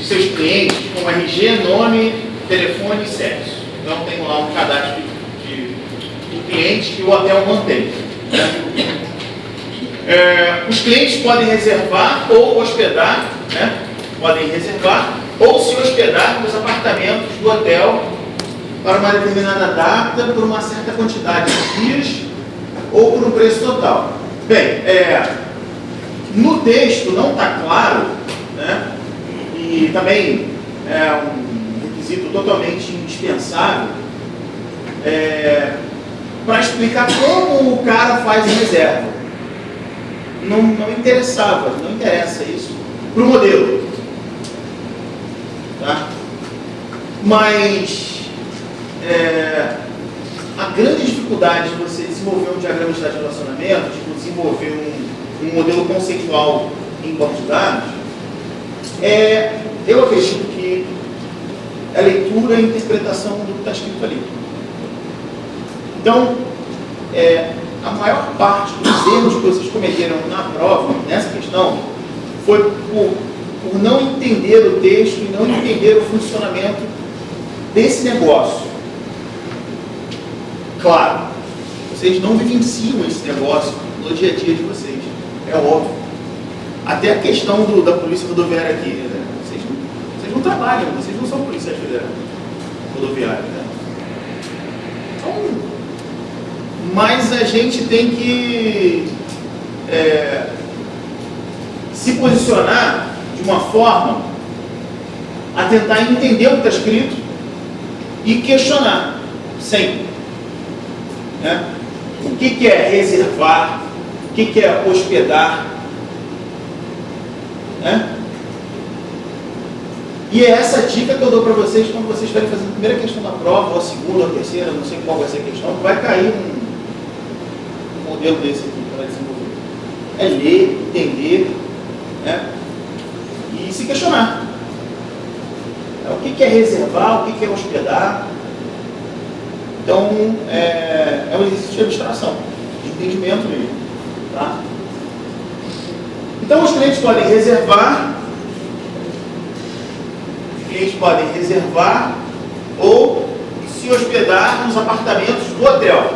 seus clientes com RG, nome, telefone e sexo. Então tem lá um cadastro do cliente que o hotel mantém. Né? Os clientes podem reservar ou hospedar, né? Podem reservar ou se hospedar nos apartamentos do hotel para uma determinada data, por uma certa quantidade de dias ou por um preço total. Bem, no texto não está claro, né? E também é um requisito totalmente indispensável para explicar como o cara faz a reserva. Não interessava, não interessa isso para o modelo. Tá? Mas a grande dificuldade de você desenvolver um diagrama de relacionamento, de desenvolver um modelo conceitual em banco de dados, eu acredito que a leitura e a interpretação do que está escrito ali. Então, a maior parte dos erros que vocês cometeram na prova, nessa questão, foi por não entender o texto e não entender o funcionamento desse negócio. Claro, vocês não vivenciam esse negócio no dia a dia de vocês, é óbvio. Até a questão da polícia rodoviária aqui, né? Vocês não trabalham, vocês não são policiais federais rodoviários, né? Então, mas a gente tem que se posicionar de uma forma a tentar entender o que está escrito e questionar sempre. Né? O que é reservar? O que é hospedar? Né? E é essa dica que eu dou para vocês quando vocês estiverem fazendo a primeira questão da prova, ou a segunda, ou a terceira, não sei qual vai ser a questão, vai cair um modelo desse aqui para desenvolver. É ler, entender, né? E se questionar. O que é reservar, o que é hospedar. Então, é um exercício de abstração, de entendimento mesmo. Tá? Então, os clientes podem reservar, ou se hospedar nos apartamentos do hotel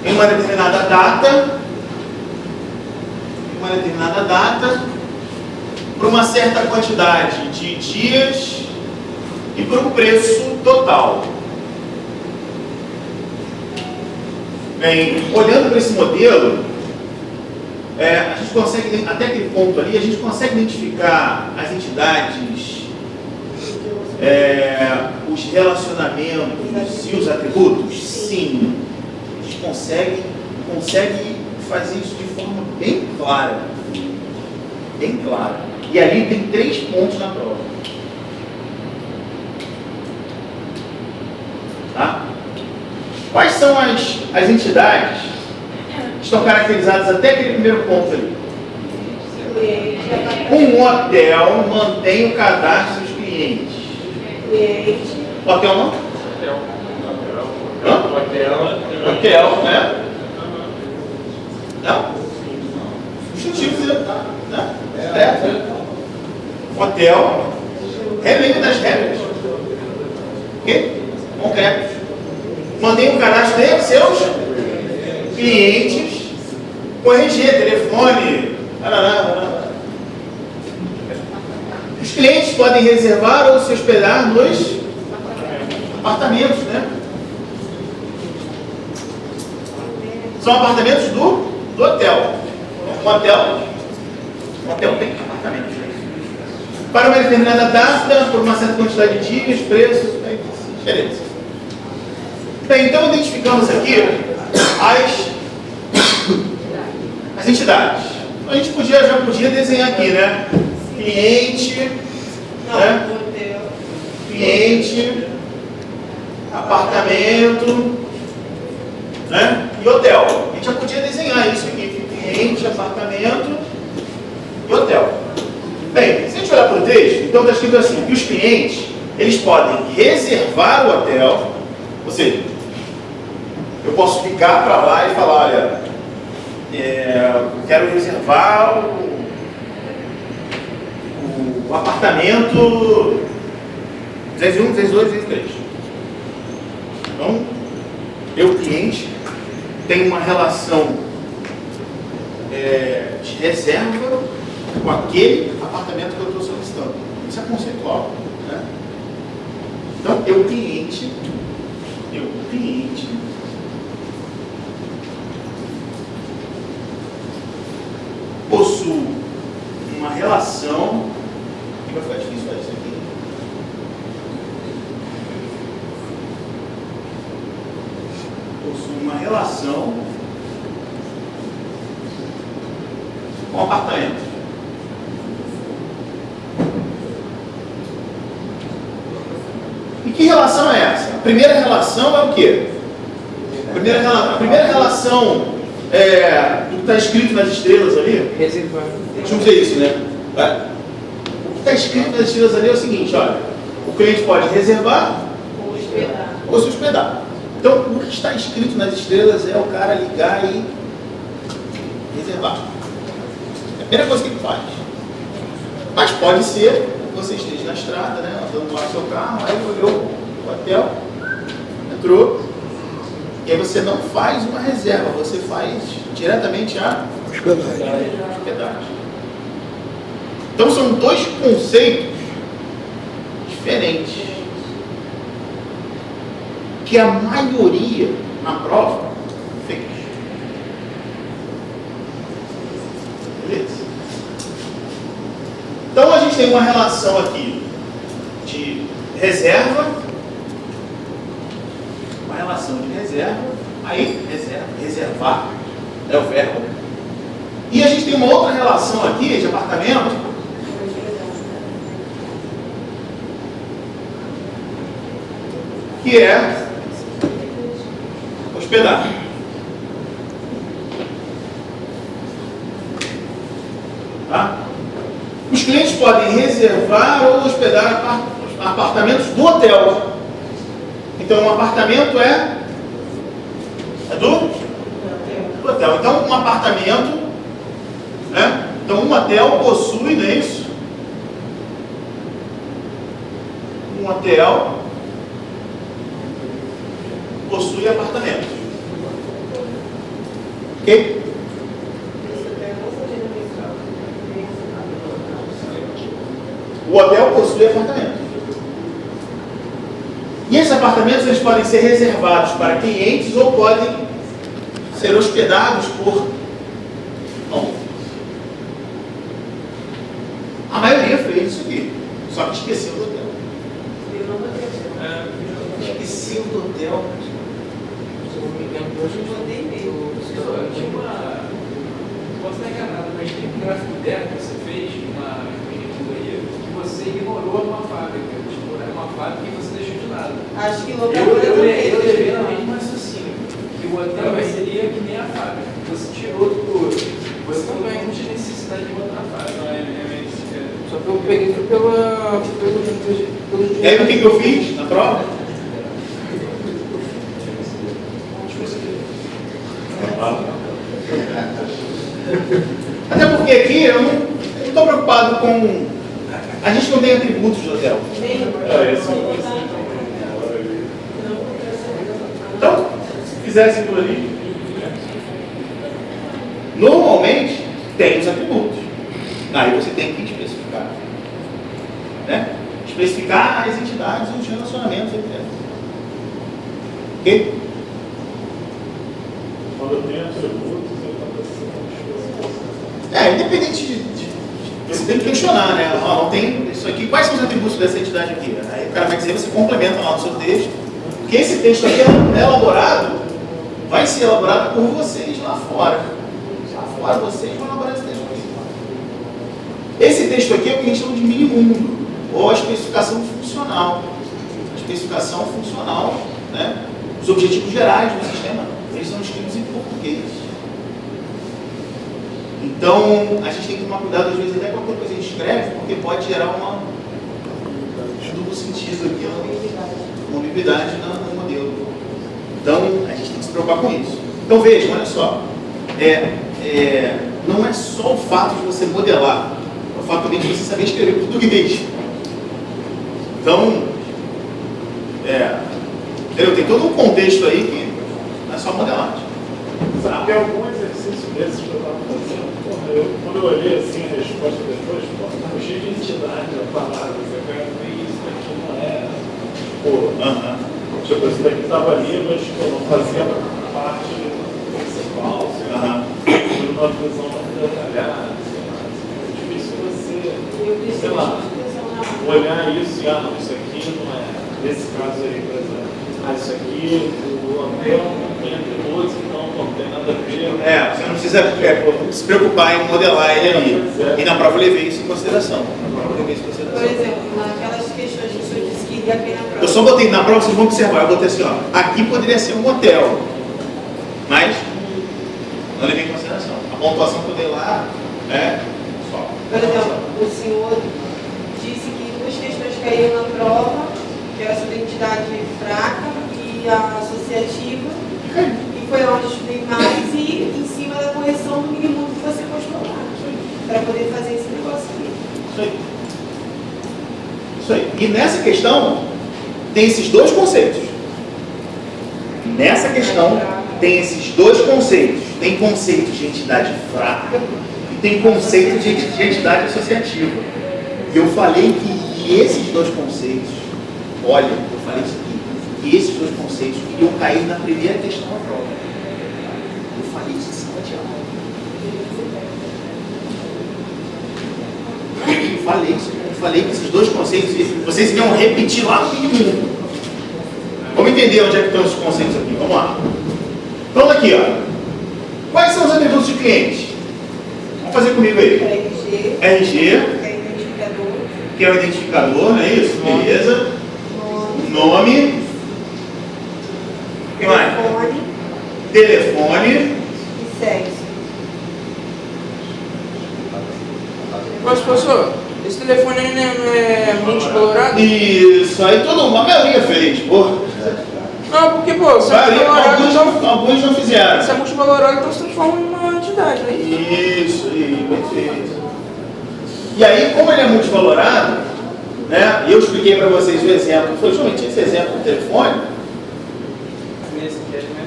em uma determinada data, por uma certa quantidade de dias e por um preço total. Bem, olhando para esse modelo, a gente consegue, até aquele ponto ali, a gente consegue identificar as entidades, os relacionamentos e os atributos? Sim. A gente consegue fazer isso de forma bem clara. Bem clara. E ali tem 3 pontos na prova. Tá? Quais são as entidades que estão caracterizadas até aquele primeiro ponto ali? Um hotel mantém o cadastro dos clientes. Hotel não? Hotel, né? Não? Substantivo, né? Hotel. Regra das regras. O quê? Concretos. Mantém o cadastro de seus clientes com RG, telefone. Os clientes podem reservar ou se hospedar nos apartamentos, né? São apartamentos do hotel. Um hotel tem apartamentos. Para uma determinada data, por uma certa quantidade de dias, preços, diferenças. Bem, então identificamos aqui as entidades. A gente já podia desenhar aqui, né? Cliente, né? Cliente, apartamento, né? E hotel. A gente já podia desenhar isso aqui: cliente, apartamento e hotel. Bem, se a gente olhar para o texto, então está escrito assim: que os clientes, eles podem reservar o hotel, ou seja, eu posso ligar para lá e falar: olha, quero reservar o o apartamento 201, 202, 203. Então, eu, cliente, tenho uma relação de reserva com aquele apartamento que eu estou solicitando. Isso é conceitual, né? Então, eu, cliente, possuo uma relação, que vai ficar difícil fazer isso aqui. Possuo uma relação com o apartamento. E que relação é essa? A primeira relação é o quê? A primeira relação do que está escrito nas estrelas ali. Reservar. Deixa eu dizer isso, né? O que está escrito nas estrelas ali é o seguinte, olha. O cliente pode reservar ou se hospedar. Então, o que está escrito nas estrelas é o cara ligar e reservar. É a primeira coisa que ele faz. Mas pode ser que você esteja na estrada, né, andando lá no seu carro, aí olhou o hotel, entrou, e aí você não faz uma reserva, você faz diretamente a hospedagem. Então são dois conceitos diferentes que a maioria na prova fez. Beleza? Então a gente tem uma relação aqui de reserva, uma relação de reserva, aí reservar é o verbo, e a gente tem uma outra relação aqui de apartamento, que é hospedar. Tá? Os clientes podem reservar ou hospedar apartamentos do hotel. Então, um apartamento é do hotel. Então, um apartamento, né? Então, um hotel possui, não é isso? Um hotel possui apartamento. Ok? O hotel possui apartamento. E esses apartamentos eles podem ser reservados para clientes ou podem ser hospedados por homens. A maioria fez isso aqui, só que esqueceu do hotel. Esqueceu do hotel. Posso estar enganado, mas tem um gráfico dela que você fez, uma aí, que você ignorou uma fábrica. Tipo, era uma fábrica e você deixou de lado. Acho que Eu levei na mesma raciocínio, que o hotel seria que nem a fábrica. Você tirou do. Você também não tinha necessidade de botar na fábrica. Só que eu peguei pelo E aí o que eu fiz na prova? Até porque aqui eu não estou preocupado com. A gente não tem atributos de hotel. Então, se fizesse aquilo ali, normalmente tem os atributos. Aí você tem que especificar. Né? Especificar as entidades e os relacionamentos entre elas. Ok? Quando eu tenho atributos, Independente de você tem que questionar, né? Não tem isso aqui, quais são os atributos dessa entidade aqui? Aí o cara vai dizer, você complementa lá no seu texto, porque esse texto aqui é elaborado, vai ser elaborado por vocês lá fora. Lá fora vocês vão elaborar esse texto aqui. Esse texto aqui é o que a gente chama de mini-mundo, ou a especificação funcional. A especificação funcional, né? Os objetivos gerais do sistema, eles são escritos em português. Então, a gente tem que tomar cuidado, às vezes, até com aquilo que a gente escreve, porque pode gerar um duplo sentido aqui, uma ambiguidade no modelo. Então, a gente tem que se preocupar com isso. Então, vejam, olha só. Não é só o fato de você modelar. fato de você saber escrever português. Então, tem todo um contexto aí que não é só modelagem. Sabe, tem algum exercício desses que eu estava fazendo? Quando eu olhei assim a resposta depois, estava cheio de entidade na palavra. Eu quero ver isso daqui não é. Tipo, isso daqui estava ali, mas não fazia parte principal, uma visão mais detalhada. É difícil você, sei lá, olhar isso e, não, isso aqui não é. Nesse caso aí, por exemplo, isso aqui, o hotel não tem atributos, então não tem nada a ver. Você não precisa se preocupar em modelar ele ali. E na prova eu levei isso em consideração. Por exemplo, naquelas questões que o senhor disse que iria bem na prova. Eu só botei na prova, vocês vão observar, eu botei assim, aqui poderia ser um hotel, mas não levei em consideração. A pontuação que eu dei lá é só. Por exemplo, o senhor disse que duas questões caíram na prova, que era sobre a entidade fraca e a associativa, e foi onde eu estudei mais e em cima da correção do mínimo que você postou lá, para poder fazer esse negócio aqui. Isso aí. E nessa questão, tem esses dois conceitos. Nessa questão, tem esses dois conceitos. Tem conceito de entidade fraca e tem conceito de entidade associativa. E eu falei que esses dois conceitos, olha, eu falei isso aqui, que esses dois conceitos iriam cair na primeira questão da prova. Eu falei isso em cima de aula. Eu falei isso. Eu falei que esses dois conceitos, vocês iriam repetir lá no mínimo. Vamos entender onde é que estão esses conceitos aqui. Vamos lá. Então aqui, quais são os atributos de cliente? Vamos fazer comigo aí. RG, que é o identificador, não é isso? Beleza. Nome. O que mais? Telefone. E sexo. Mas, professor, esse telefone aí não é multicolorado? Isso, aí todo mundo, a maioria fez, pô. Não, porque, pô, se é multicolorado, então... Alguns não fizeram. Se é multicolorado, então se transforma em uma entidade, né? Isso, perfeito. E aí, como ele é multivalorado, né, e eu expliquei para vocês o exemplo, foi justamente esse exemplo do telefone,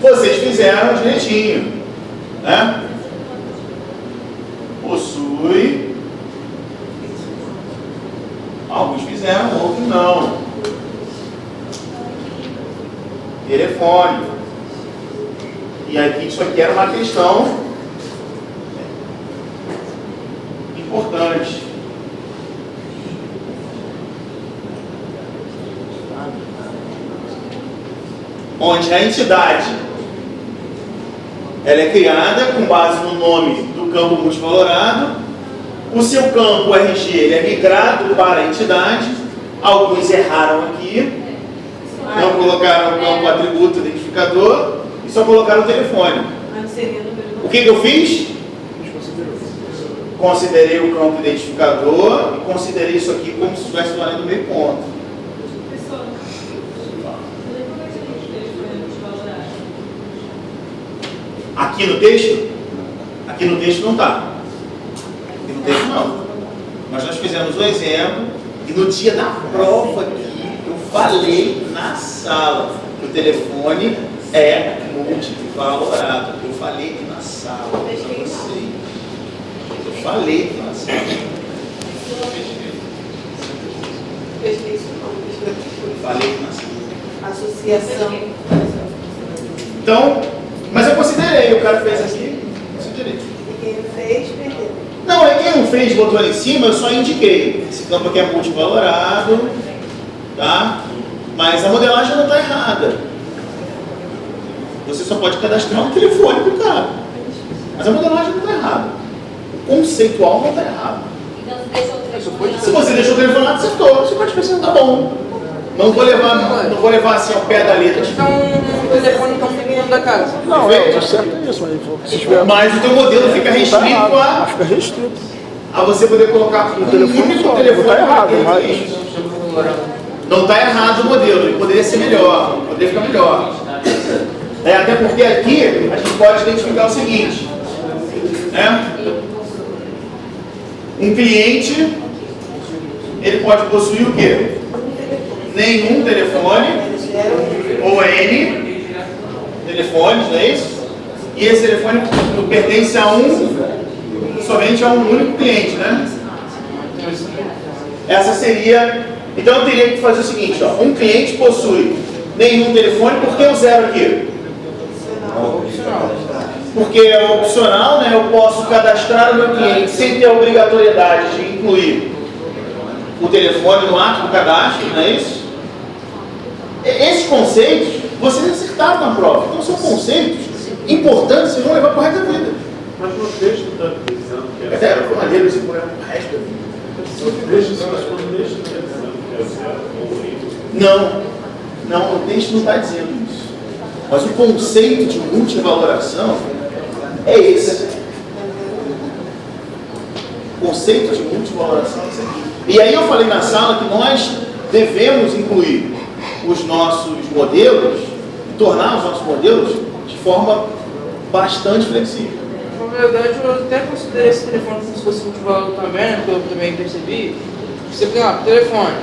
vocês fizeram direitinho, né? Possui, alguns fizeram, outros não. Telefone. E aqui, isso aqui era uma questão importante. Onde a entidade ela é criada com base no nome do campo multivalorado, o seu campo RG ele é migrado para a entidade, alguns erraram aqui, não colocaram o campo atributo identificador e só colocaram o telefone. O que eu fiz? Considerei o campo identificador e considerei isso aqui como se estivesse valendo meio ponto. Aqui no texto? Aqui no texto não está. Aqui no texto não. Mas nós fizemos um exemplo e no dia da prova aqui eu falei na sala que o telefone é multivalorado. Eu falei aqui na sala. Eu falei aqui na sala. Eu falei aqui na sala. Associação. Então, mas eu considerei, o cara fez aqui, considerei. E quem fez, perdeu. Não, aí quem não fez, botou ali em cima, eu só indiquei. Esse campo aqui é multivalorado, tá? Mas a modelagem não está errada. Você só pode cadastrar um telefone pro cara. Mas a modelagem não está errada. O conceitual não está errado. Então você deixou o telefone. Se você deixou o telefone, acertou. Você pode pensar, tá bom. Não vou levar assim ao pé da letra. Então, o telefone está dentro da casa. Não, tá certo isso, mas se tiver... Mas o teu modelo fica restrito Fica restrito. a você poder colocar o telefone só, não tá errado, mas... Não está errado o modelo, ele poderia ser melhor, poderia ficar melhor. Até porque aqui a gente pode identificar o seguinte, né? Um cliente, ele pode possuir o quê? Nenhum telefone, ou N telefones, não é isso? E esse telefone pertence somente a um único cliente, né? Essa seria... Então eu teria que fazer o seguinte, ó. Um cliente possui nenhum telefone, por que o zero aqui? Porque é opcional, né? Eu posso cadastrar o meu cliente sem ter a obrigatoriedade de incluir o telefone no ato do cadastro, não é isso? Esses conceitos, vocês acertaram na prova. Então são conceitos importantes, vocês vão levar para o resto da vida. Mas no texto está dizendo que é Até a maneira de por o resto da vida. no texto está dizendo que é zero ou Não, o texto não está dizendo isso. Mas o conceito de multivaloração é esse. O conceito de multivaloração é esse aqui. E aí eu falei na sala que nós devemos incluir os nossos modelos, tornar os nossos modelos de forma bastante flexível. Na verdade, eu até considerei esse telefone como se fosse multivalor também, né? Porque eu também percebi. Você tem lá, telefone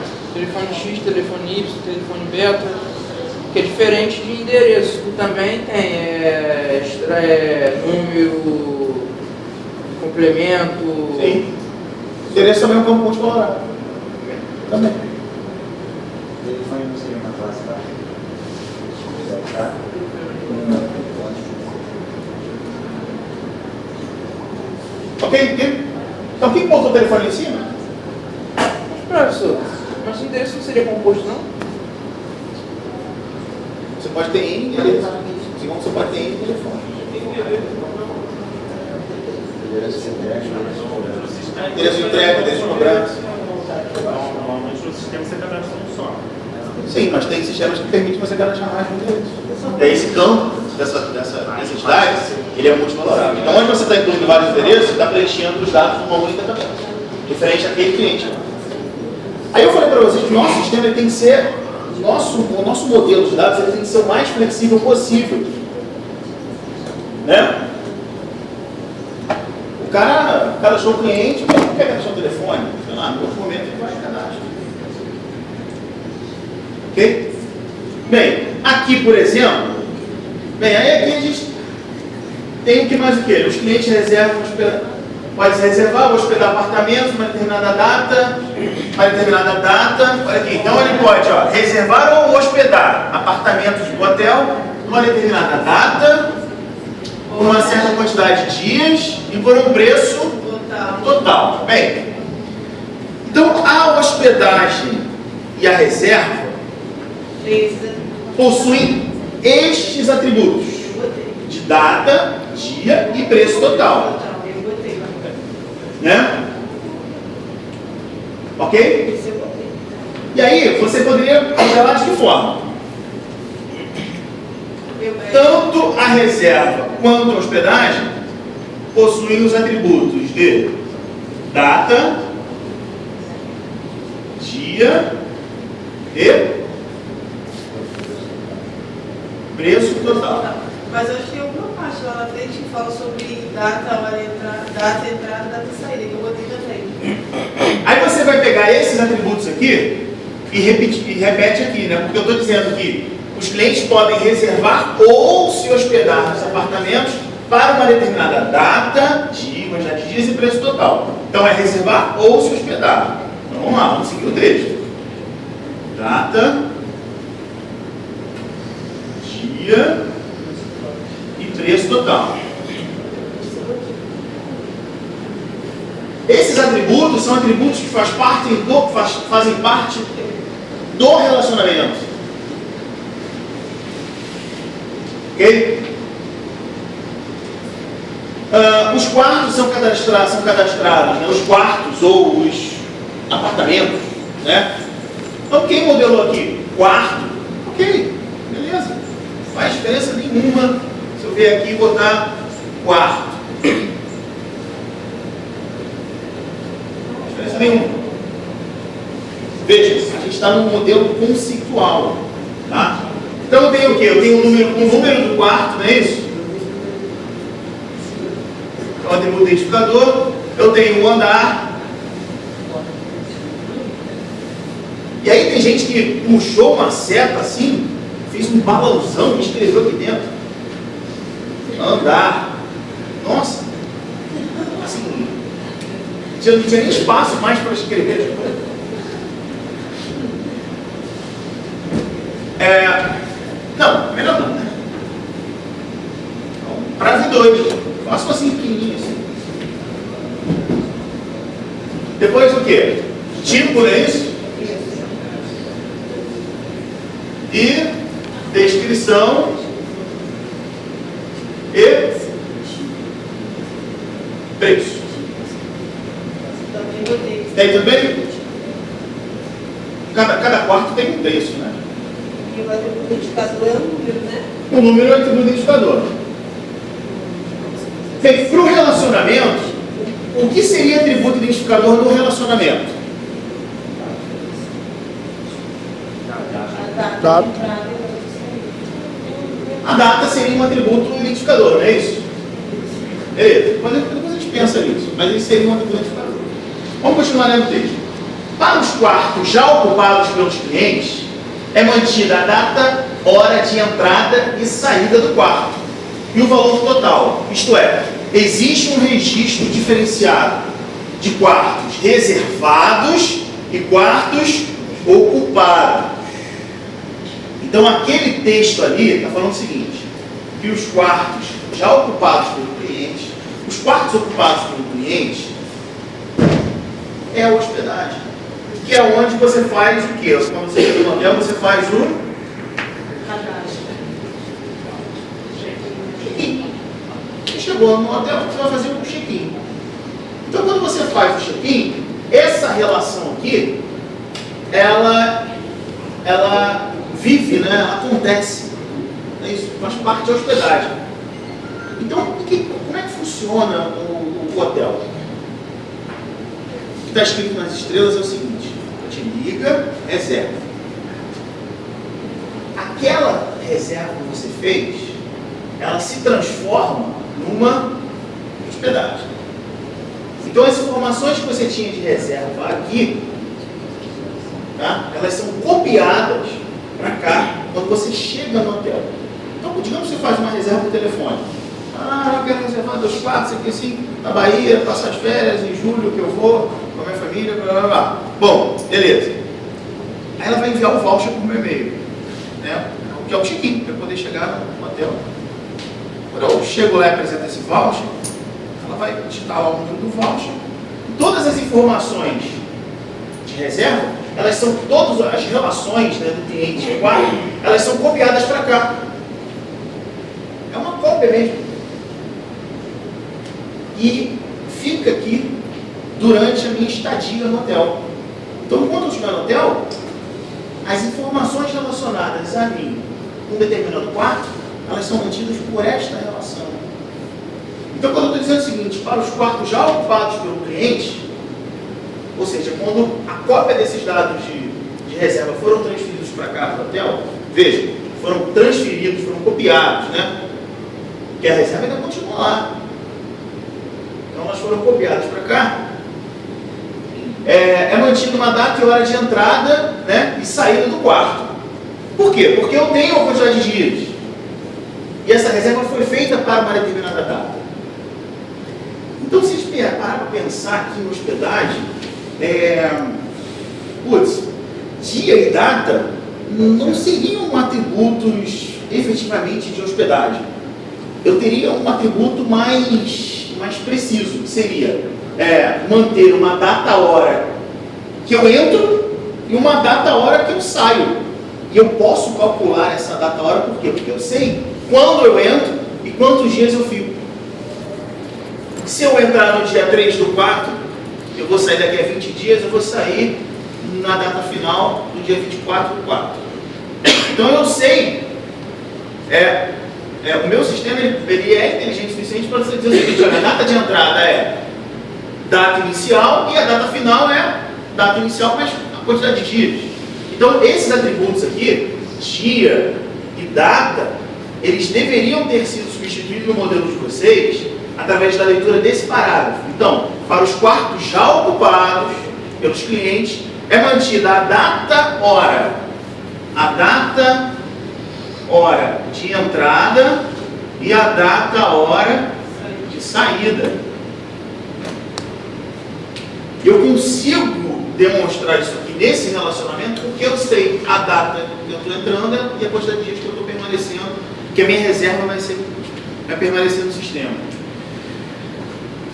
X, telefone Y, telefone beta, que é diferente de endereço, que também tem número, complemento. Sim. Endereço também é um campo multivalorado. Também. Telefone não seria uma classe, tá? Ok? Então quem botou o telefone ali em cima? Professor, mas o endereço não seria composto, não? Você pode ter N endereços. Assim como você pode ter N telefone. Endereço de entrega, endereço de cobrança. Normalmente o sistema você cadastra um só. Sim, mas tem sistemas que permitem você cadastrar mais de um endereço. E aí esse campo dessa necessidade, ele é multivalorado. Então, onde você está incluindo vários endereços, você está preenchendo os dados de uma única tabela, referente àquele cliente. Aí eu falei para vocês que o nosso sistema ele tem que ser, o nosso modelo de dados ele tem que ser o mais flexível possível. Né? O cara cadastrou o cliente, mas não quer cadastrar o telefone. Sei lá, no outro momento ele vai cadastrar. Ok? Bem, aqui por exemplo, aí aqui a gente tem o que mais o que? Os clientes reservam, pode reservar ou hospedar apartamentos uma determinada data, olha aqui, então ele pode reservar ou hospedar apartamentos de hotel numa determinada data, por uma certa quantidade de dias e por um preço total. Bem, então a hospedagem e a reserva possuem estes atributos de data, dia e preço total. Né? Ok? E aí, você poderia modelar de que forma? Tanto a reserva quanto a hospedagem possuem os atributos de data, dia e preço total. Mas eu acho que tem alguma parte lá na frente que fala sobre data, hora de entrada, data, data e saída, que eu botei também. Aí você vai pegar esses atributos aqui e repete aqui, né? Porque eu estou dizendo que os clientes podem reservar ou se hospedar nos apartamentos para uma determinada data, dia, quantidade de dias e preço total. Então é reservar ou se hospedar. Então vamos lá, vamos seguir o texto. Data, dia e preço total. Esses atributos são atributos que fazem parte do relacionamento. Ok? Os quartos são cadastrados, né? Os quartos ou os apartamentos, né? Então quem modelou aqui? Quarto. Ok, beleza. Não faz diferença nenhuma se eu vier aqui e botar quarto. Não faz diferença nenhuma. Veja, a gente está num modelo conceitual. Tá? Então eu tenho o quê? Eu tenho um número do quarto, não é isso? É o atributo identificador. Eu tenho o andar, gente que puxou uma seta assim, fez um balãozão e escreveu aqui dentro. Andar. Nossa. Assim, não tinha nem espaço mais para escrever. Não, melhor não, né? Prazo 2. Faça assim pequenininho assim. Depois o quê? Tipo, não é isso? E descrição e preço. Tem também? Cada quarto tem um preço, né? E o atributo identificador é o número, né? O número é o atributo identificador. Bem, para o relacionamento, o que seria atributo identificador no relacionamento? Data. A data seria um atributo identificador, não é isso? Beleza, depois a gente pensa nisso, mas ele seria um atributo identificador. Vamos continuar lendo o texto. Para os quartos já ocupados pelos clientes, é mantida a data, hora de entrada e saída do quarto e o valor total. Isto é, existe um registro diferenciado de quartos reservados e quartos ocupados. Então, aquele texto ali está falando o seguinte, que os quartos já ocupados pelo cliente, os quartos ocupados pelo cliente, é a hospedagem, que é onde você faz o quê? Quando você chega no hotel, você faz o check-in. Você chegou no hotel, você vai fazer o check-in. Então, quando você faz o check-in, essa relação aqui, ela vive, né? Ela acontece. Isso faz parte da hospedagem. Então, como é que funciona o hotel? O que está escrito nas estrelas é o seguinte: te liga, reserva. Aquela reserva que você fez, ela se transforma numa hospedagem. Então, as informações que você tinha de reserva aqui, tá? Elas são copiadas para cá quando você chega no hotel. Então, digamos que você faz uma reserva por telefone. Eu quero reservar 2 quartos aqui assim, na Bahia, passar as férias em julho que eu vou com a minha família, blá blá blá. Bom, beleza. Aí ela vai enviar o voucher por meu e-mail, né? Que é o check-in, para eu poder chegar no hotel. Quando eu chego lá e apresento esse voucher, ela vai digitar lá o número do voucher. Todas as informações de reserva, elas são todas as relações, né, do cliente e quarto, elas são copiadas para cá. É uma cópia mesmo. E fica aqui durante a minha estadia no hotel. Então, quando eu estiver no hotel, as informações relacionadas a mim, um determinado quarto, elas são mantidas por esta relação. Então, quando eu estou dizendo o seguinte, para os quartos já ocupados pelo cliente, ou seja, quando a cópia desses dados de reserva foram transferidos para cá do hotel, veja, foram transferidos, foram copiados, né? Porque a reserva ainda continua lá. Então, elas foram copiadas para cá. É mantida uma data e hora de entrada, né, e saída do quarto. Por quê? Porque eu tenho uma quantidade de dias. E essa reserva foi feita para uma determinada data. Então, se a gente parar para pensar aqui em hospedagem, dia e data não seriam atributos efetivamente de hospedagem. Eu teria um atributo mais preciso, que seria manter uma data-hora que eu entro e uma data-hora que eu saio. E eu posso calcular essa data-hora, por quê? Porque eu sei quando eu entro e quantos dias eu fico. Se eu entrar no dia 3 do 4, eu vou sair daqui a 20 dias, eu vou sair na data final do dia 24 do 4. Então eu sei, o meu sistema ele é inteligente o suficiente para você dizer o seguinte: olha, a data de entrada é data inicial e a data final é data inicial mais a quantidade de dias. Então esses atributos aqui, dia e data, eles deveriam ter sido substituídos no modelo de vocês através da leitura desse parágrafo. Então, para os quartos já ocupados pelos clientes, é mantida a data, hora de entrada e a data, hora de saída. Eu consigo demonstrar isso aqui nesse relacionamento porque eu sei a data que eu estou entrando e a quantidade de dias que eu estou permanecendo, que a minha reserva vai permanecer no sistema.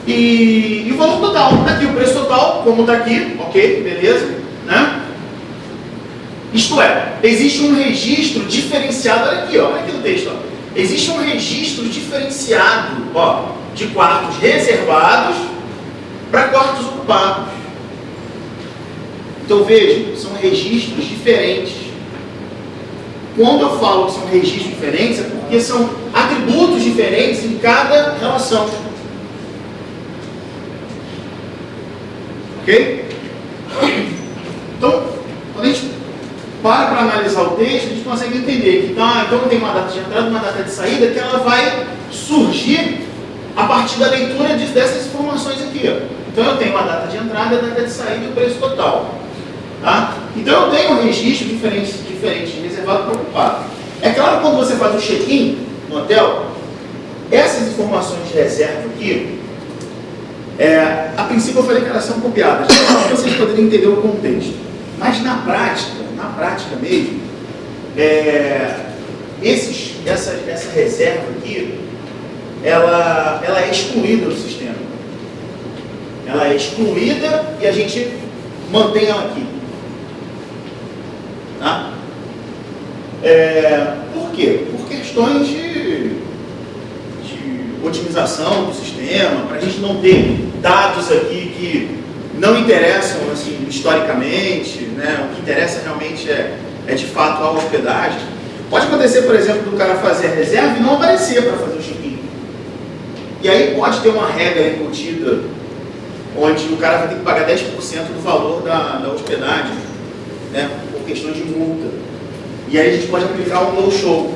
E o valor total, está aqui o preço total, como está aqui, ok, beleza, né? Isto é, existe um registro diferenciado, olha aqui no texto, ó. Existe um registro diferenciado, ó, de quartos reservados para quartos ocupados. Então vejam, são registros diferentes. Quando eu falo que são registros diferentes, é porque são atributos diferentes em cada relação. Ok? Então, quando a gente para analisar o texto, a gente consegue entender que então tem uma data de entrada e uma data de saída que ela vai surgir a partir da leitura dessas informações aqui. Ó. Então eu tenho uma data de entrada, a data de saída e o preço total. Tá? Então eu tenho um registro diferente reservado para ocupado. É claro que quando você faz o check-in no hotel, essas informações de reserva aqui, a princípio eu falei que elas são copiadas, para vocês poderem entender o contexto. Mas na prática mesmo, essa reserva aqui, ela é excluída do sistema. Ela é excluída e a gente mantém ela aqui. Tá? Por quê? Por questões de otimização do sistema, para a gente não ter dados aqui que não interessam assim, historicamente, né? O que interessa realmente é de fato a hospedagem. Pode acontecer, por exemplo, do cara fazer a reserva e não aparecer para fazer o check-in. E aí pode ter uma regra embutida, onde o cara vai ter que pagar 10% do valor da hospedagem, né? Por questões de multa. E aí a gente pode aplicar um no-show,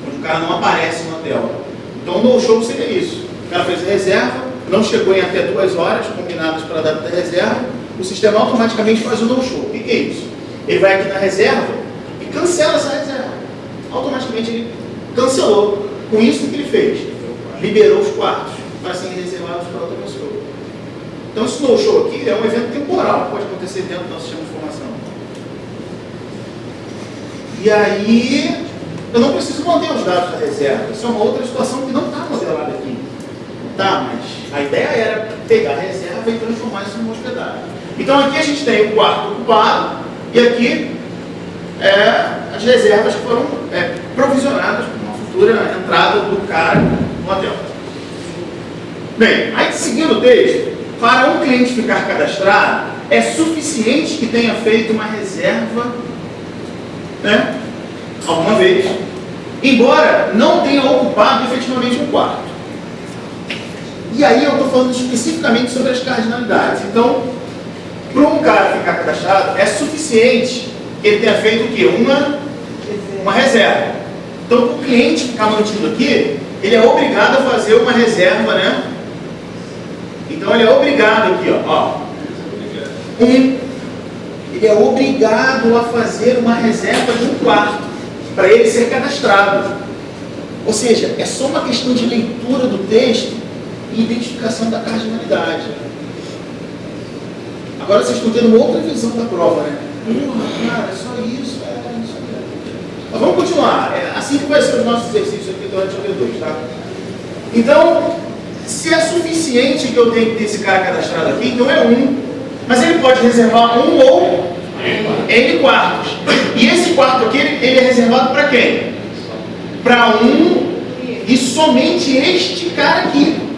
onde o cara não aparece no hotel. Então o no-show seria isso. O cara fez a reserva, não chegou em até 2 horas combinadas para a data da reserva, o sistema automaticamente faz o no-show. O que é isso? Ele vai aqui na reserva e cancela essa reserva. Automaticamente ele cancelou. Com isso, o que ele fez? Liberou os quartos para serem reservados para outra pessoa. Então esse no-show aqui é um evento temporal que pode acontecer dentro do nosso sistema de informação. E aí, eu não preciso manter os dados da reserva. Isso é uma outra situação que não está modelada aqui. Tá, mas a ideia era pegar a reserva e transformar isso numa hospedagem. Então aqui a gente tem o quarto ocupado e aqui as reservas que foram provisionadas para uma futura entrada do cara no hotel. Bem, aí seguindo o texto, para um cliente ficar cadastrado, é suficiente que tenha feito uma reserva, né, alguma vez, embora não tenha ocupado efetivamente um quarto. E aí eu estou falando especificamente sobre as cardinalidades. Então, para um cara ficar cadastrado, é suficiente que ele tenha feito o quê? Uma reserva. Então, para o cliente ficar mantido aqui, ele é obrigado a fazer uma reserva, né? Então, ele é obrigado aqui, ó. Ele é obrigado a fazer uma reserva de um quarto para ele ser cadastrado. Ou seja, é só uma questão de leitura do texto e identificação da cardinalidade. Agora vocês estão tendo uma outra visão da prova, né? Cara, é só isso, isso aqui. Mas vamos continuar. Assim que vai ser os nossos exercícios aqui durante o V2, tá? Então, se é suficiente que eu tenha que ter esse cara cadastrado aqui, então é 1. Mas ele pode reservar 1 ou N quartos. E esse quarto aqui, ele é reservado para quem? Para 1 e somente este cara aqui.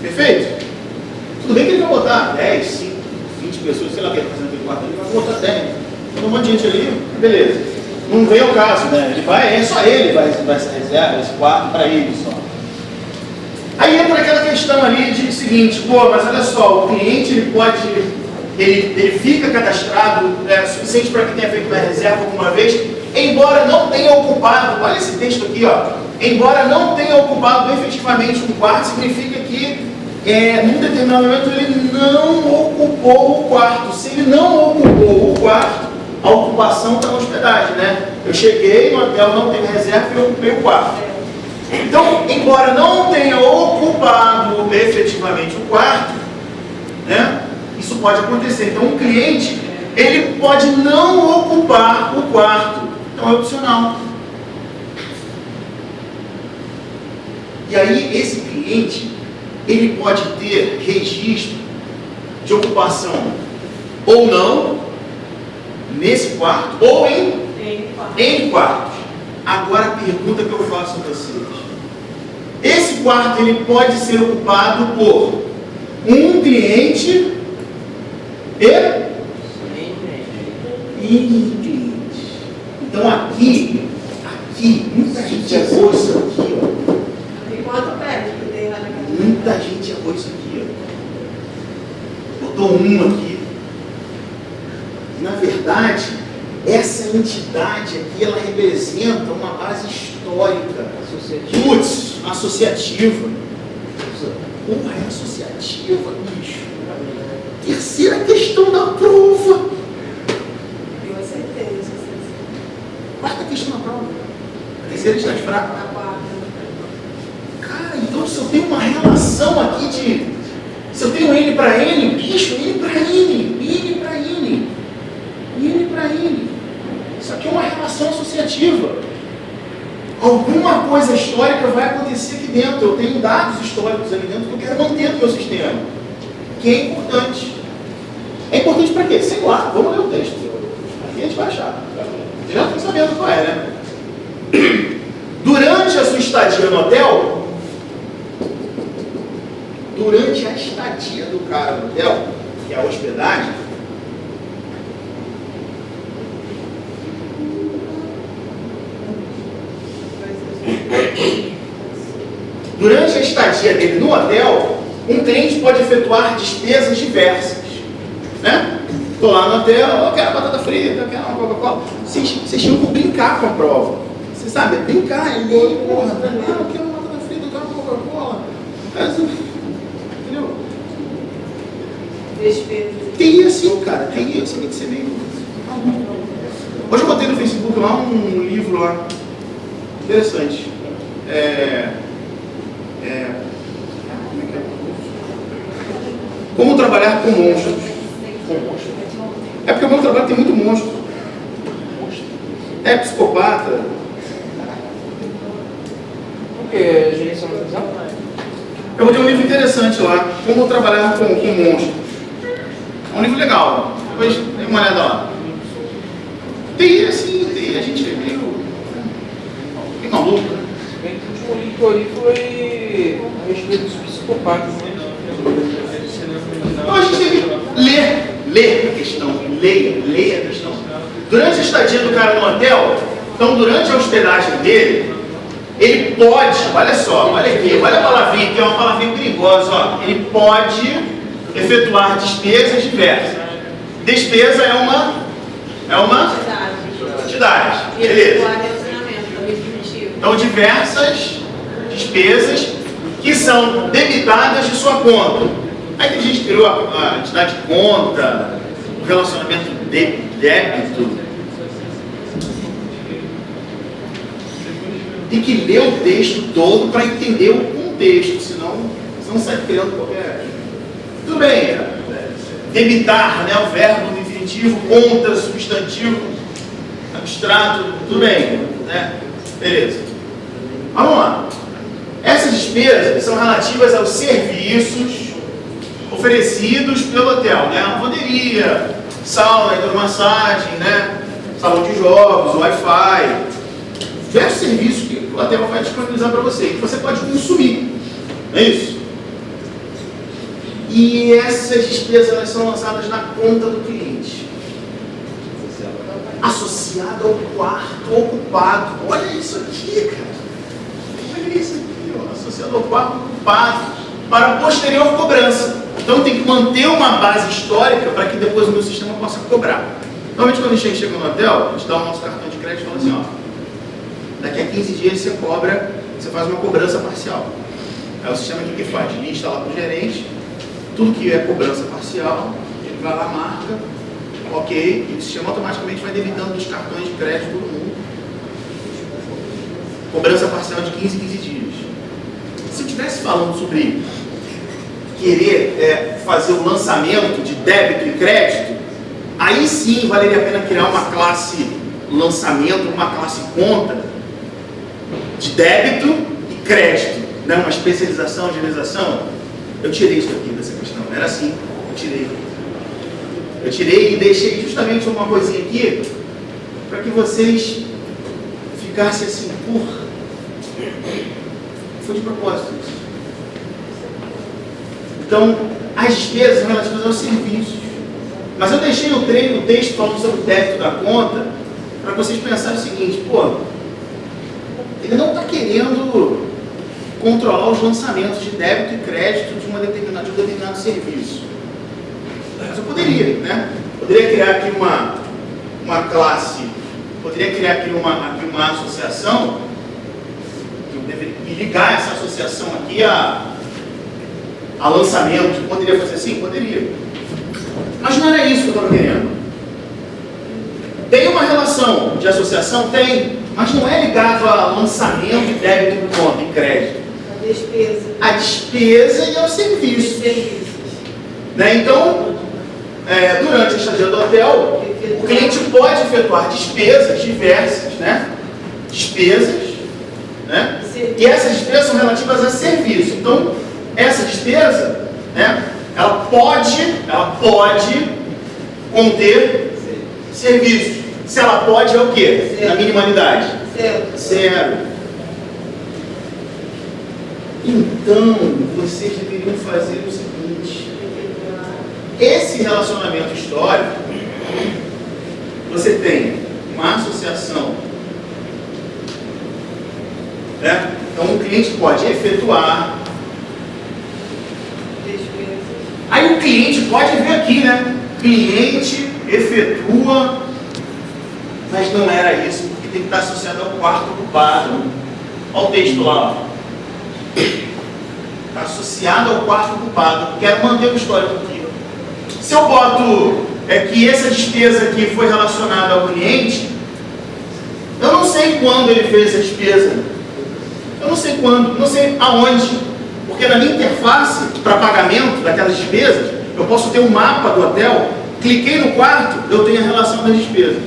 Perfeito? Tudo bem que ele vai botar 10, 5, 20 pessoas, sei lá o que ele está fazendo aquele quarto ali, vai botar 10. Tem um monte de gente ali, beleza. Não vem ao caso, né? Só ele vai se reservar esse quarto para ele só. Aí entra aquela questão ali de seguinte, mas olha só, o cliente ele fica cadastrado suficiente para que tenha feito uma reserva alguma vez, embora não tenha ocupado, olha esse texto aqui, ó. Embora não tenha ocupado efetivamente um quarto, significa que num determinado momento ele não ocupou o quarto. Se ele não ocupou o quarto, a ocupação está na hospedagem, né? Eu cheguei no hotel, não teve reserva e eu ocupei o quarto. Então, embora não tenha ocupado efetivamente o quarto, né? Isso pode acontecer. Então, o cliente, ele pode não ocupar o quarto. Então, é opcional. E aí, esse cliente, ele pode ter registro de ocupação ou não nesse quarto ou em quartos. Agora a pergunta que eu faço a vocês: esse quarto ele pode ser ocupado por um cliente e N clientes. Então aqui, muita gente errou isso aqui, ó. Quanto pede que tem lá na casa? Muita gente errou isso aqui, ó. Botou um aqui. Na verdade, essa entidade aqui, ela representa uma base histórica. Putz, associativa. Porra, é associativa, bicho. Terceira questão da prova. Eu acertei. Quarta questão da prova. A terceira está de fraco. Na quarta. Cara, então se eu tenho uma relação aqui de... Se eu tenho N para N, bicho, N para N, N para N, N para N. Isso aqui é uma relação associativa. Alguma coisa histórica vai acontecer aqui dentro. Eu tenho dados históricos ali dentro que eu quero manter no meu sistema. Que é importante. É importante para quê? Sei lá, vamos ler o texto. Aqui a gente vai achar. Você já está sabendo qual é, né? Durante a sua estadia no hotel, durante a estadia do cara no hotel, que é a hospedagem, durante a estadia dele no hotel, um cliente pode efetuar despesas diversas, né? Estou lá no hotel, eu quero batata frita, eu quero uma Coca-Cola. Vocês tinham que brincar com a prova. Você sabe, brincar ali, porra, eu quero uma batata frita, eu quero uma Coca-Cola. Entendeu? Despesas. Tem assim, cara, tem isso, tem que ser meio... Hoje eu botei no Facebook lá um livro lá, interessante. Como trabalhar com monstros. É porque o meu trabalho tem muito monstro. É psicopata. O que? Gerência de manutenção? Eu botei um livro interessante lá, Como trabalhar com monstros. É um livro legal. Depois dê uma olhada lá. Tem assim, a gente é meio maluco, né? Bem que o último livro que eu li foi a respeito dos psicopatas. Então a gente tem que ler a questão, leia a questão. Durante a estadia do cara no hotel, então durante a hospedagem dele, ele pode, olha só, olha aqui, olha a palavrinha, que é uma palavrinha perigosa, ó. Ele pode efetuar despesas diversas. Despesa é uma quantidade, beleza. Então diversas despesas que são debitadas de sua conta. Aí tem gente que criou a entidade de conta, o relacionamento de débito. Tem que ler o texto todo para entender o contexto, senão você não sai criando qualquer... Tudo bem, debitar, né, o verbo no infinitivo, conta, substantivo, abstrato, tudo bem, né? Beleza. Vamos lá. Essas despesas são relativas aos serviços oferecidos pelo hotel, né? Lavanderia, sauna, hidromassagem, né? Salão de jogos, Wi-Fi, diversos serviços que o hotel vai disponibilizar para você, que você pode consumir, não é isso? E essas despesas elas são lançadas na conta do cliente, associada ao quarto ocupado. Olha isso aqui, cara. Olha isso aqui, ó. Associado ao quarto ocupado para posterior cobrança. Então tem que manter uma base histórica para que depois o meu sistema possa cobrar. Normalmente quando a gente chega no hotel, a gente dá o nosso cartão de crédito e fala assim, ó, daqui a 15 dias você cobra, você faz uma cobrança parcial. É o sistema aqui que faz, lista lá para o gerente, tudo que é cobrança parcial, ele vai lá, marca, ok, e o sistema automaticamente vai debitando dos cartões de crédito todo mundo. Cobrança parcial de 15 em 15 dias. Se eu estivesse falando sobre querer fazer o lançamento de débito e crédito, aí sim valeria a pena criar uma classe lançamento, uma classe conta de débito e crédito, né? Uma especialização, agilização. Eu tirei isso aqui dessa questão, era assim, eu tirei e deixei justamente uma coisinha aqui para que vocês ficassem assim, porra, foi de propósito isso. Então, as despesas relativas aos serviços. Mas eu deixei o texto falando sobre o débito da conta para vocês pensarem o seguinte, pô, ele não está querendo controlar os lançamentos de débito e crédito de um determinado serviço. Mas eu poderia, né? Poderia criar aqui uma classe, poderia criar aqui uma associação e ligar essa associação aqui a lançamento. Poderia fazer assim? Poderia. Mas não era isso que eu estava querendo. Tem uma relação de associação? Tem, mas não é ligado a lançamento de débito de conta e crédito. A despesa. A despesa e aos serviços. Né? Então, durante a estadia do hotel, o cliente pode efetuar despesas diversas, né? Despesas, né? E essas despesas são relativas a serviço. Então, essa despesa, né? Ela pode conter serviços. Se ela pode, é o quê? Na minimalidade? Zero. Então, vocês deveriam fazer o seguinte. Esse relacionamento histórico, você tem uma associação, né? Então, o cliente pode efetuar. Aí o cliente pode ver aqui, né? Cliente efetua, mas não era isso, porque tem que estar associado ao quarto ocupado. Olha o texto lá. Está associado ao quarto ocupado. Quero manter o histórico aqui. Se eu boto que essa despesa aqui foi relacionada ao cliente, eu não sei quando ele fez essa despesa. Eu não sei quando, não sei aonde. Porque na minha interface para pagamento daquelas despesas, eu posso ter um mapa do hotel, cliquei no quarto, eu tenho a relação das despesas.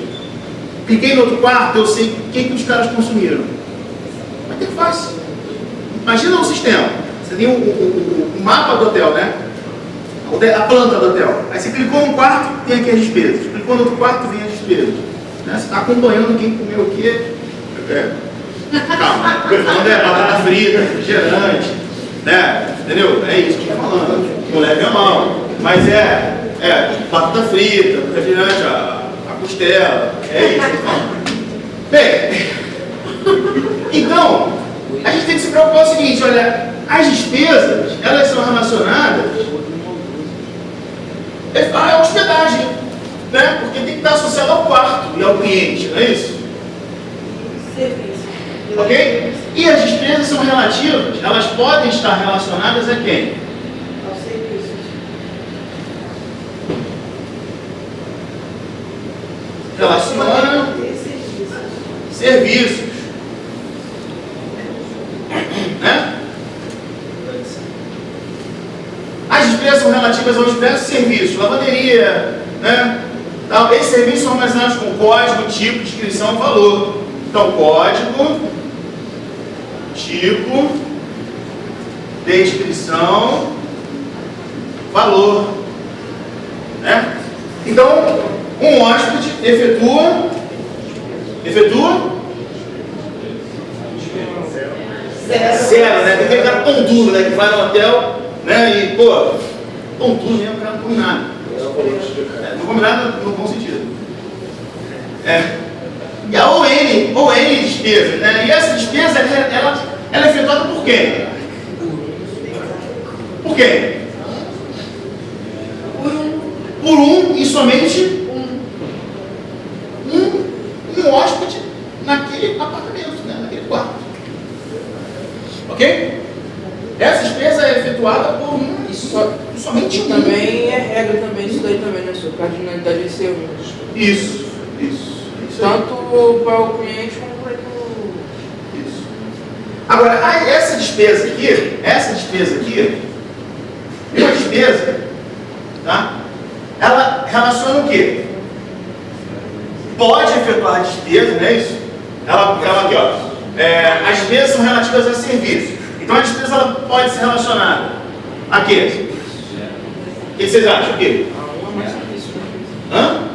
Cliquei no outro quarto, eu sei o que os caras consumiram. Uma interface. Imagina um sistema. Você tem o mapa do hotel, né? A planta do hotel. Aí você clicou num quarto, tem aqui as despesas. Clicou no outro quarto, vem as despesas. Né? Você está acompanhando quem comeu o quê. Calma, falando batata frita, refrigerante, né? Entendeu? É isso que eu estou falando. Não leve a mal. Mas batata frita, refrigerante, a costela. É isso que eu estou falando. Bem, então, a gente tem que se preocupar com o seguinte, olha, as despesas, elas são relacionadas à hospedagem, né? Porque tem que estar associado ao quarto e ao cliente, não é isso? Serviço. Ok? E as despesas são relativas, elas podem estar relacionadas a quem? Aos serviços. Relaciona serviços. Né? As despesas são relativas aos diversos serviços, lavanderia, né? Então, esses serviços são armazenados com código, tipo, descrição, valor. Então, código, tipo, descrição, valor. Né? Então, um hóspede efetua zero, né? Tem aquele cara pão duro, né? Que vai no hotel, né? E, pô, pão duro mesmo, o cara não come nada. Não come nada no bom sentido. E a ON despesa, né? E essa despesa, ela é efetuada por quem? Por quem? Por um e somente um hóspede naquele apartamento, né? Naquele quarto. Ok? Essa despesa é efetuada por somente um. Também é regra também isso daí também, né, senhor? Cardinalidade é ser um. Isso. Tanto para o cliente como para o... Isso. Agora, essa despesa aqui, uma despesa, tá? Ela relaciona o quê? Pode efetuar a despesa, não é isso? Ela aqui, ó. As despesas são relativas a serviço. Então a despesa ela pode ser relacionada a quê? O que vocês acham? O quê? A um ou mais serviço. Hã?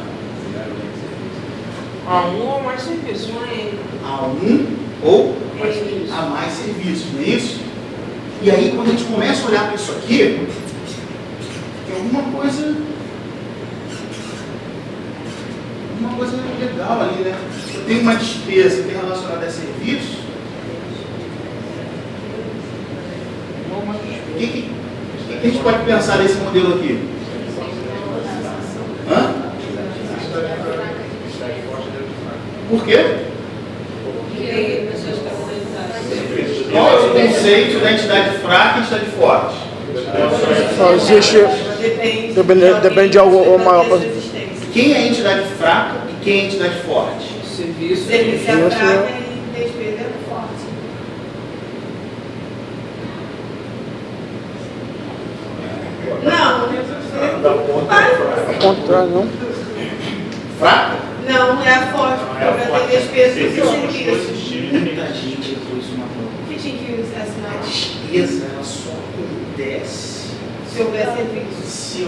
A um ou mais serviço. A um ou a mais serviços, não é isso? E aí, quando a gente começa a olhar para isso aqui, tem alguma coisa legal ali, né? Eu tenho uma despesa que é relacionada a serviço. O que a gente pode pensar nesse modelo aqui? Hã? Por quê? Qual é o conceito da entidade fraca e entidade forte? Só existe... Depende de algo maior. Quem é a entidade fraca e quem é a entidade forte? Serviço é fraca e despesa é forte. Não. Contrário, não? Fraca? Não, é a forte, porque vai ter despesa do serviço. Muita gente depois uma prova. O que tinha que assinar? A despesa ela só acontece Se houver serviço. se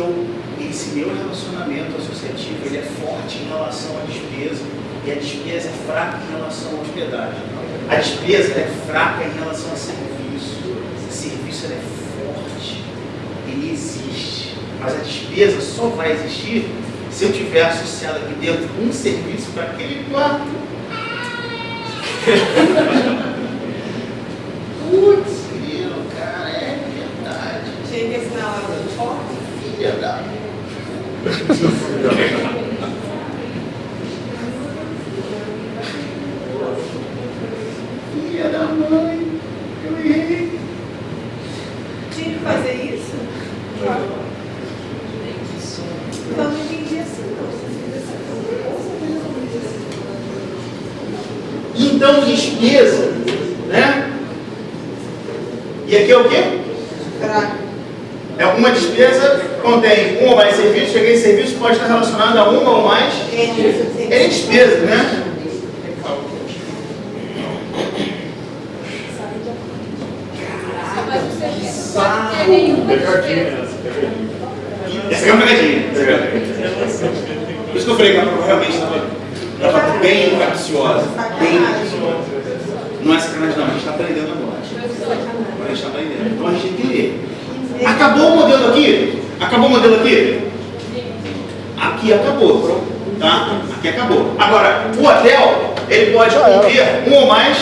esse meu relacionamento associativo ele é forte em relação à despesa e a despesa é fraca em relação à hospedagem. A despesa é fraca em relação a serviço. O serviço ela é forte, ele existe, mas a despesa só vai existir se eu tiver associado aqui dentro um serviço para aquele quarto. Putz, cara, é verdade. Tinha que assinar lá do forte. Filha da... Filha da mãe, eu errei. Tinha que fazer isso? Então não entendi assim, não. Então, despesa, né? E aqui é o quê? Fraca. É uma despesa contém um ou mais serviços, cheguei em serviço pode estar relacionado a uma ou mais é despesa, né? Mas o serviço pode ter nenhuma despesa. Essa é uma pegadinha. Por isso que eu falei que a prova realmente estava bem capciosa. Bem capciosa. Não é sacanagem não, a gente está aprendendo agora. Agora a gente está aprendendo. Então a gente tem que ler. Acabou o modelo aqui? Acabou o modelo aqui? Aqui acabou. Tá? Aqui acabou. Agora, o hotel, ele pode conter um ou mais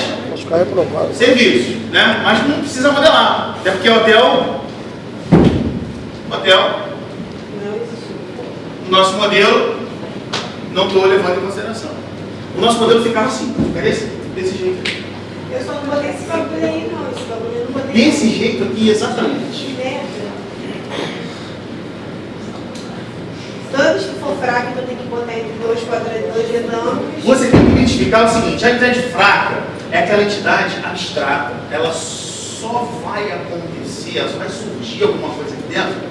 serviços, né? Mas não precisa modelar. Até porque hotel, o nosso modelo, não estou levando em consideração. O nosso modelo ficava assim, ficaria desse jeito. Eu só não botei esse bagulho aí, não. Esse bagulho eu não botei. Desse jeito aqui, exatamente. Todos que for fraco, então tem que botar entre dois quadrados, dois retângulos. Você tem que identificar o seguinte: a entidade fraca é aquela entidade abstrata. Ela só vai acontecer, ela só vai surgir alguma coisa aqui dentro.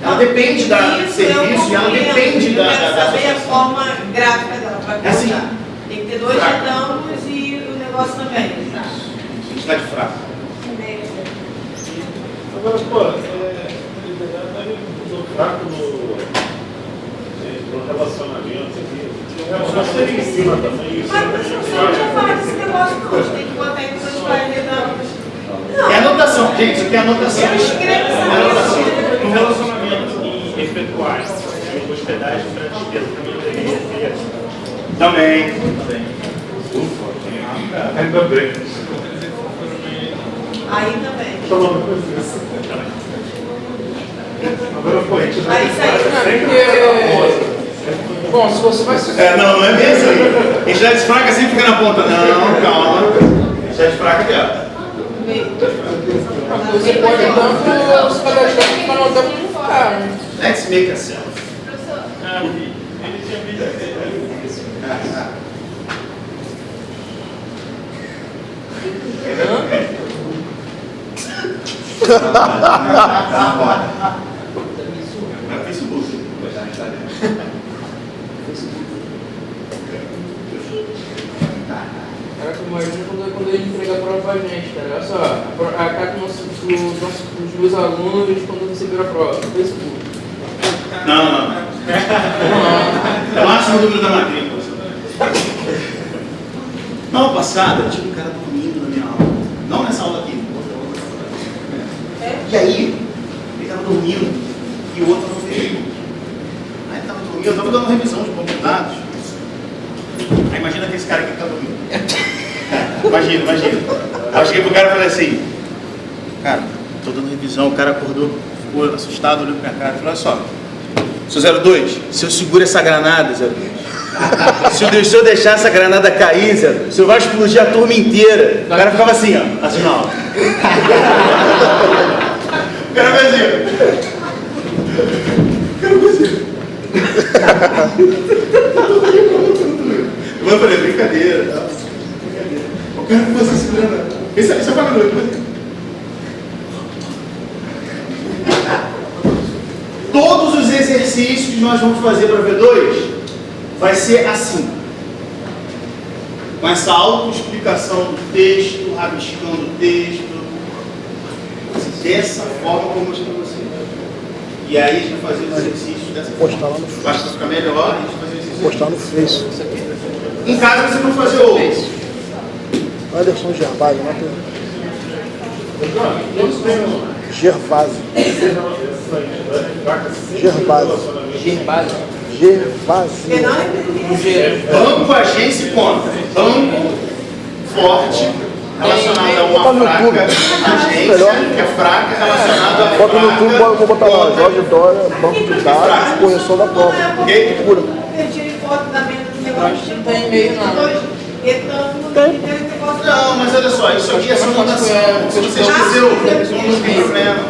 Ela depende do serviço e ela depende da Eu quero saber a forma gráfica dela para É assim. Tem que ter dois Fraca. retângulos e o negócio também. Entidade fraca. Agora, pô, ele usou fraco no relacionamento aqui. O relacionamento em cima também. Mas não tinha falado desse negócio não. Tem que botar entre dois retângulos. É anotação, gente, isso aqui é anotação. Eu escrevo essa É anotação. No relacionamento em efetuar de hospedagem para despesa também deveria ter. Também. Ainda bem. Aí também. Agora foi. Aí saiu. Porque... Bom, se você vai ser... Não é bem isso aí. Entidade fraca sempre fica na ponta. Não, calma. Entidade fraca aqui, ó. Você pode tanto se cadastrar para não dar para ficar, né? Let's make a selfie. Ele tinha visto É Facebook. Caraca, imagina quando ele entregar a prova pra gente, cara. Olha só, a carta dos meus alunos quando receberam a prova. Facebook. Não. É o máximo número da matrícula. Na aula passada, tinha um cara dormindo na minha aula. Não nessa aula aqui. E aí, ele estava dormindo e o outro não veio. Aí ele estava dormindo, eu estava dando revisão de banco de dados. Aí imagina que esse cara aqui que está dormindo. Imagina. Aí eu cheguei pro cara e falei assim, cara, tô dando revisão, o cara acordou, ficou assustado, olhou pra minha cara e falou, olha só, seu 02, se eu seguro essa granada, 02, se eu deixar essa granada cair, 02, o senhor vai explodir a turma inteira. O cara ficava assim, ó, assim na aula. O cara fazia. Eu falei, brincadeira, tá? O cara ficou assim segurando. Isso é pra mim. Todos os exercícios que nós vamos fazer para V2 vai ser assim. Com essa autoexplicação do texto, rabiscando o texto. Dessa forma como eu mostrei para você. E aí a gente vai fazer os exercícios dessa forma. Postar lá no Face. Basta ficar melhor, a gente fazer exercício. Postar no Face. Em casa você não fazer outros. Anderson Gervásio, não tem. Gervásio. Banco, agência e conta. Banco forte, relacionado a uma fraca. Agência que é fraca, relacionada a Bota no fraca. YouTube, vou botar lá, Jorge Dória, banco de dados, correção da prova. Ok? Pura. Eu tirei foto da mesa do negócio. Não tem e-mail, não. Não, mas olha só, isso aqui é só anotação. Se você esqueceu, não tem problema.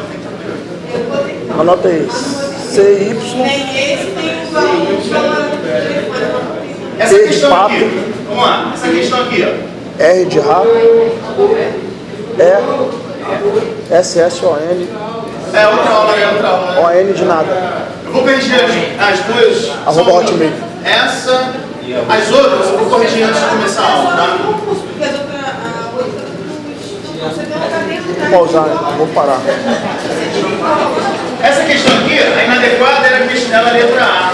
Anota aí. CY. Nem esse, nem o valor do telefone. Essa questão aqui, vamos lá, essa questão aqui, ó. R de rato. SSON. É outra aula, né? Outra aula, né? ON de nada. Eu vou corrigir as duas. Arroba Hotmail. Essa, as outras eu vou corrigir antes de começar a aula, tá? Porque as outras, a outra, você deu uma caneta. Vou pausar, né? Vou parar. Essa questão aqui, a inadequada era a letra A.